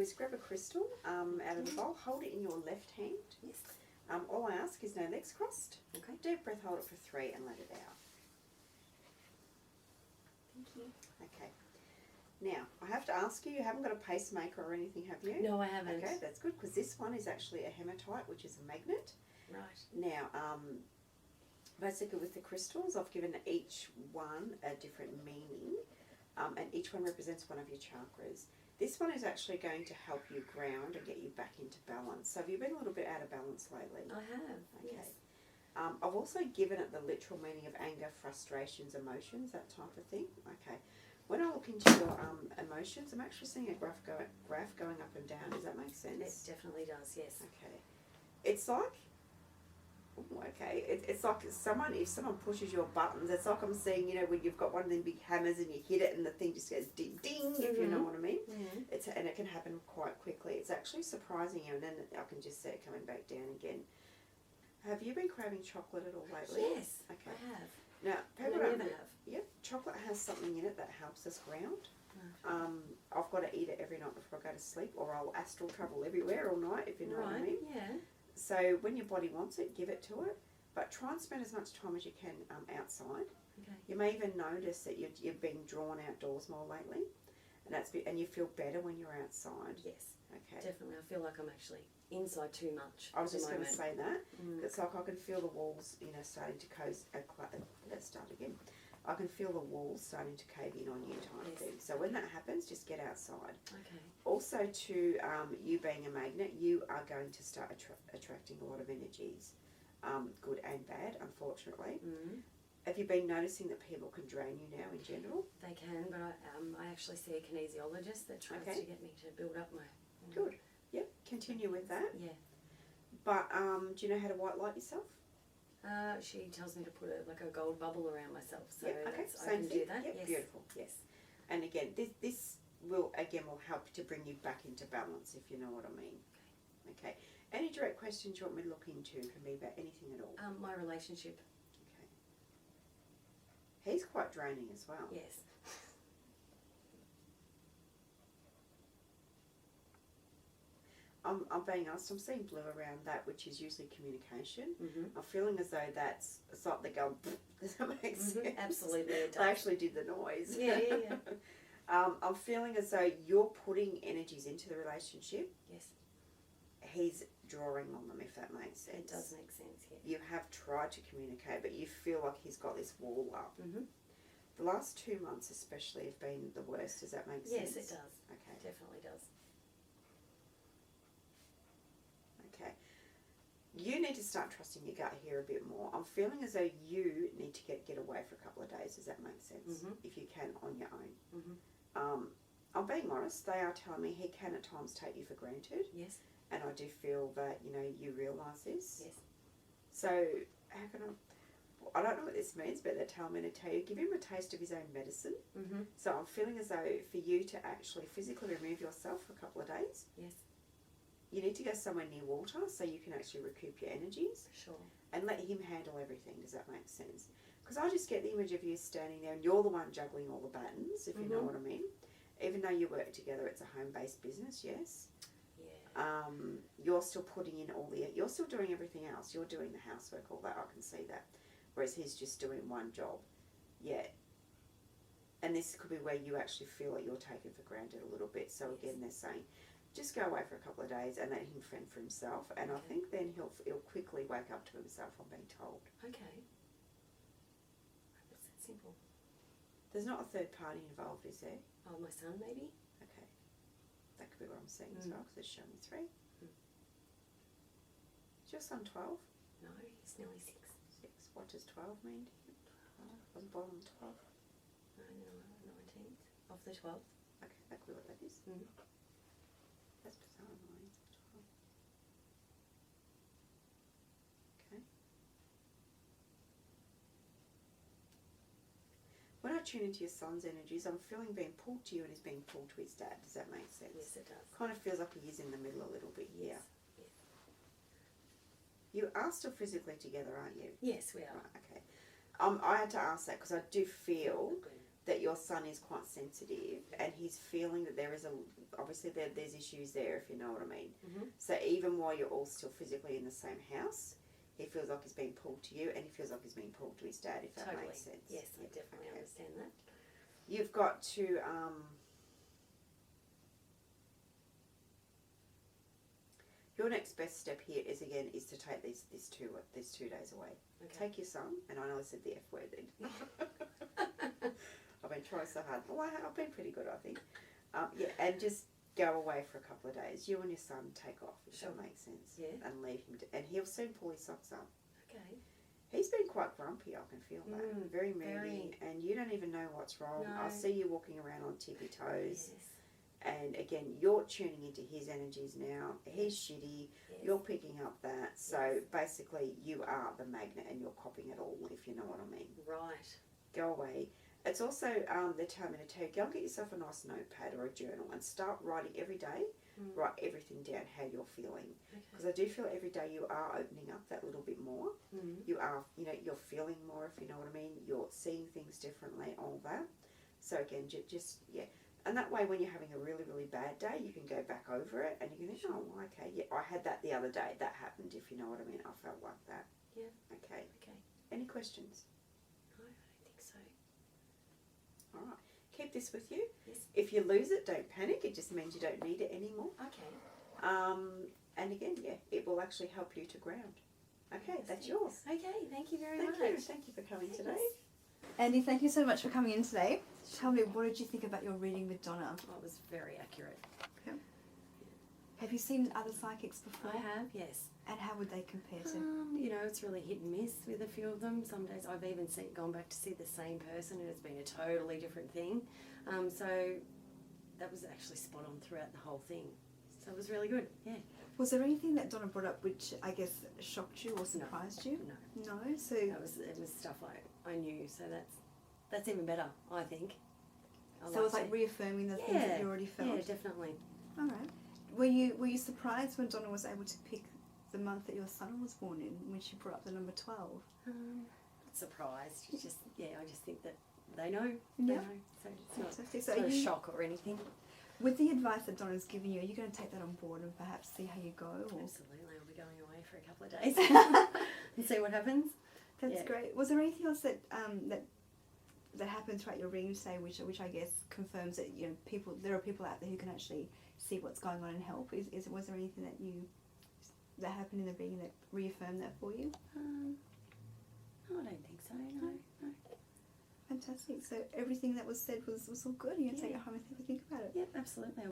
do is grab a crystal out of the bowl, hold it in your left hand. Yes. All I ask is no legs crossed. Okay. Deep breath, hold it for 3 and let it out. Thank you. Okay. Now, I have to ask you, you haven't got a pacemaker or anything, have you? No, I haven't. Okay, that's good, because this one is actually a hematite, which is a magnet. Right. Now, basically with the crystals, I've given each one a different meaning, and each one represents one of your chakras. This one is actually going to help you ground and get you back into balance. So have you been a little bit out of balance lately? I have, Okay. yes. I've also given it the literal meaning of anger, frustrations, emotions, that type of thing. Okay. When I look into your emotions, I'm actually seeing a graph going up and down. Does that make sense? It definitely does, yes. Okay. It's like, it's like if someone pushes your buttons, it's like I'm seeing, you know, when you've got one of them big hammers and you hit it and the thing just goes ding, ding, if you know what I mean. Mm-hmm. And it can happen quite quickly. It's actually surprising you, and then I can just see it coming back down again. Have you been craving chocolate at all lately? Yes, Okay. I have. Now, I people never don't. have. Yep, chocolate has something in it that helps us ground. Right. I've got to eat it every night before I go to sleep, or I'll astral travel everywhere all night, if you know what I mean. Yeah. So when your body wants it, give it to it, but try and spend as much time as you can outside. Okay. You may even notice that you're being drawn outdoors more lately, and you feel better when you're outside. Yes. Okay. Definitely. I feel like I'm actually inside too much. I was just going to say that. Mm. It's like I can feel the walls, you know, starting to let's start again. I can feel the walls starting to cave in on you, type Yes. thing. So when that happens, just get outside. Okay. Also, to you being a magnet, you are going to start attracting a lot of energies, good and bad, unfortunately. Mm. Have you been noticing that people can drain you now in general? They can, but I actually see a kinesiologist that tries Okay. to get me to build up my... Good. Yep. Continue with that. Yeah. But do you know how to white light yourself? She tells me to put a gold bubble around myself, so Yep. Okay. I Same can thing. do that. Yep. Yes. Beautiful. Yes. And again, this will help to bring you back into balance, if you know what I mean. Okay. Any direct questions you want me to look into? Can be about anything at all. My relationship. Okay. He's quite draining as well. Yes. I'm being honest, I'm seeing blue around that, which is usually communication. Mm-hmm. I'm feeling as though it's like they go, does that make sense? Absolutely, it does. They actually did the noise. Yeah. I'm feeling as though you're putting energies into the relationship. Yes. He's drawing on them, if that makes sense. It does make sense, yeah. You have tried to communicate, but you feel like he's got this wall up. Mm-hmm. The last 2 months especially have been the worst. Does that make sense? Yes, it does. Okay. It definitely does. Okay. You need to start trusting your gut here a bit more. I'm feeling as though you need to get away for a couple of days. Does that make sense? Mm-hmm. If you can, on your own. Mm-hmm. I'm being honest. They are telling me he can at times take you for granted. Yes. And I do feel that, you know, you realise this. Yes. So, how can I don't know what this means, but they're telling me to tell you, give him a taste of his own medicine. Mm-hmm. So I'm feeling as though for you to actually physically remove yourself for a couple of days, Yes. you need to go somewhere near water so you can actually recoup your energies Sure. and let him handle everything. Does that make sense? Because I just get the image of you standing there and you're the one juggling all the buttons, if you know what I mean. Even though you work together, it's a home-based business, yes. Yeah. You're still putting in you're still doing everything else. You're doing the housework, all that, I can see that. Whereas he's just doing one job. Yeah. And this could be where you actually feel like you're taken for granted a little bit. So again, they're saying, just go away for a couple of days and let him fend for himself. And I think then he'll quickly wake up to himself, I'm being told. Okay. It's that simple. There's not a third party involved, is there? Oh, my son, maybe? Okay. That could be what I'm seeing as well, because it's showing 3. Is your son 12? No, he's nearly 6. 6. What does 12 mean to you? 12. I was born on 12. No, 19th of the 12th. Okay, that could be what that is. Mm. That's bizarre, 9th of 12. Okay. When I tune into your son's energies, I'm feeling being pulled to you and he's being pulled to his dad. Does that make sense? Yes, it does. Kind of feels like he is in the middle a little bit here. Yes. Yes. You are still physically together, aren't you? Yes, we are. Right, okay. I had to ask that because I do feel that your son is quite sensitive, and he's feeling that there is obviously there's issues there, if you know what I mean. Mm-hmm. So even while you're all still physically in the same house, he feels like he's being pulled to you, and he feels like he's being pulled to his dad, if that Totally. makes sense. Yes, I definitely understand that. You've got to your next best step here is to take these 2 days away. Okay. Take your son, and I know I said the F word then. I've been trying so hard. Well, I've been pretty good, I think. And just go away for a couple of days. You and your son take off, if that makes sense. Yeah. And leave him, and he'll soon pull his socks up. Okay. He's been quite grumpy, I can feel that. Very moody, and you don't even know what's wrong. No. I see you walking around on tippy toes. Yes. And again, you're tuning into his energies now. He's shitty. Yes. You're picking up that. So basically, you are the magnet and you're copying it all, if you know what I mean. Right. Go away. It's also, they're telling me to tell you, go and get yourself a nice notepad or a journal and start writing every day. Write everything down, how you're feeling. Because I do feel every day you are opening up that little bit more. You are, you're feeling more, if you know what I mean. You're seeing things differently, all that. So again, just. And that way, when you're having a really, really bad day, you can go back over it and you can think, oh, well, okay, yeah, I had that the other day. That happened, if you know what I mean. I felt like that. Yeah. Okay. Okay. Any questions? No, I don't think so. All right. Keep this with you. Yes. If you lose it, don't panic. It just means you don't need it anymore. Okay. And again, it will actually help you to ground. Okay, that's yours. Okay, thank you very Thank much. you. Thank you for coming today. Andy, thank you so much for coming in today. Tell me, what did you think about your reading with Donna? Oh, it was very accurate. Have you seen other psychics before? I have, yes. And how would they compare to? It's really hit and miss with a few of them. Some days I've even gone back to see the same person and it's been a totally different thing. So that was actually spot on throughout the whole thing. So it was really good, yeah. Was there anything that Donna brought up which I guess shocked you or surprised you? No. No? So it was stuff I knew, so that's even better, I think. it was like reaffirming the things that you already felt? Yeah, definitely. All right. Were you surprised when Donna was able to pick the month that your son was born in, when she brought up the number 12? Not surprised. I just think that they know. Yeah. They know. So it's not a shock or anything. With the advice that Donna's given you, are you going to take that on board and perhaps see how you go? Or? Absolutely. I'll be going away for a couple of days and see what happens. That's great. Was there anything else that that happened throughout your reading today, which I guess confirms that there are people out there who can actually see what's going on and help? Was there anything that happened in the reading that reaffirmed that for you? No, I don't think so. No. Fantastic. So everything that was said was all good. You're going to take it home and think about it. Yeah, absolutely.